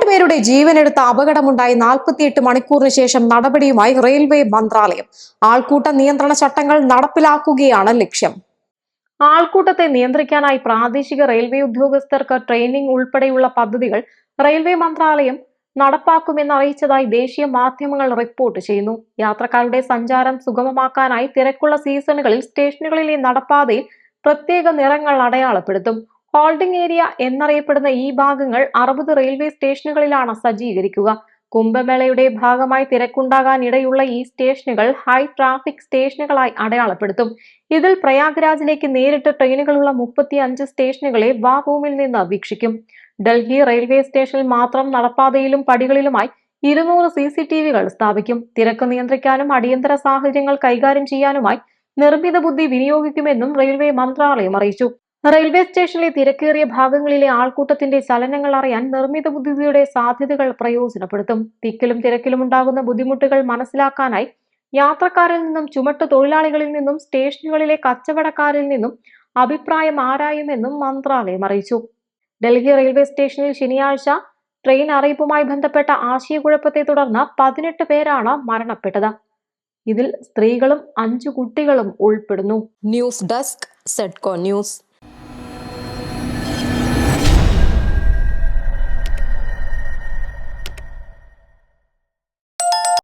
രണ്ടുപേരുടെ ജീവനെടുത്ത അപകടമുണ്ടായി 48 മണിക്കൂറിന് ശേഷം നടപടിയുമായി റെയിൽവേ മന്ത്രാലയം. ആൾക്കൂട്ട നിയന്ത്രണ ചട്ടങ്ങൾ നടപ്പിലാക്കുകയാണ് ലക്ഷ്യം. ആൾക്കൂട്ടത്തെ നിയന്ത്രിക്കാനായി പ്രാദേശിക റെയിൽവേ ഉദ്യോഗസ്ഥർക്ക് ട്രെയിനിംഗ് ഉൾപ്പെടെയുള്ള പദ്ധതികൾ റെയിൽവേ മന്ത്രാലയം നടപ്പാക്കുമെന്ന് അറിയിച്ചതായി ദേശീയ മാധ്യമങ്ങൾ റിപ്പോർട്ട് ചെയ്യുന്നു. യാത്രക്കാരുടെ സഞ്ചാരം സുഗമമാക്കാനായി തിരക്കുള്ള സീസണുകളിൽ സ്റ്റേഷനുകളിലെ നടപ്പാതയിൽ പ്രത്യേക നിറങ്ങൾ അടയാളപ്പെടുത്തും. ഹോൾഡിംഗ് ഏരിയ എന്നറിയപ്പെടുന്ന ഈ ഭാഗങ്ങൾ 60 റെയിൽവേ സ്റ്റേഷനുകളിലാണ് സജ്ജീകരിക്കുക. കുംഭമേളയുടെ ഭാഗമായി തിരക്കുണ്ടാകാൻ ഇടയുള്ള ഈ സ്റ്റേഷനുകൾ ഹൈ ട്രാഫിക് സ്റ്റേഷനുകളായി അടയാളപ്പെടുത്തും. ഇതിൽ പ്രയാഗ്രാജിലേക്ക് നേരിട്ട് ട്രെയിനുകളുള്ള 35 സ്റ്റേഷനുകളെ വാവൂമിൽ നിന്ന് വീക്ഷിക്കും. ഡൽഹി റെയിൽവേ സ്റ്റേഷനിൽ മാത്രം നടപ്പാതയിലും പടികളിലുമായി 200 CCTVകൾ സ്ഥാപിക്കും. തിരക്ക് നിയന്ത്രിക്കാനും അടിയന്തര സാഹചര്യങ്ങൾ കൈകാര്യം ചെയ്യാനുമായി നിർമ്മിത ബുദ്ധി വിനിയോഗിക്കുമെന്നും റെയിൽവേ മന്ത്രാലയം അറിയിച്ചു. റെയിൽവേ സ്റ്റേഷനിലെ തിരക്കേറിയ ഭാഗങ്ങളിലെ ആൾക്കൂട്ടത്തിന്റെ ചലനങ്ങൾ അറിയാൻ നിർമ്മിത ബുദ്ധിയുടെ സാധ്യതകൾ പ്രയോജനപ്പെടുത്തും. തിക്കിലും തിരക്കിലും ഉണ്ടാകുന്ന ബുദ്ധിമുട്ടുകൾ മനസ്സിലാക്കാനായി യാത്രക്കാരിൽ നിന്നും ചുമട്ടു തൊഴിലാളികളിൽ നിന്നും സ്റ്റേഷനുകളിലെ കച്ചവടക്കാരിൽ നിന്നും അഭിപ്രായം ആരായുമെന്നും മന്ത്രാലയം അറിയിച്ചു. ഡൽഹി റെയിൽവേ സ്റ്റേഷനിൽ ശനിയാഴ്ച ട്രെയിൻ അറിയിപ്പുമായി ബന്ധപ്പെട്ട ആശയക്കുഴപ്പത്തെ തുടർന്ന് 18 പേരാണ് മരണപ്പെട്ടത്. ഇതിൽ സ്ത്രീകളും 5 കുട്ടികളും ഉൾപ്പെടുന്നു. ന്യൂസ് ഡെസ്ക് സെഡ്കോ ന്യൂസ്.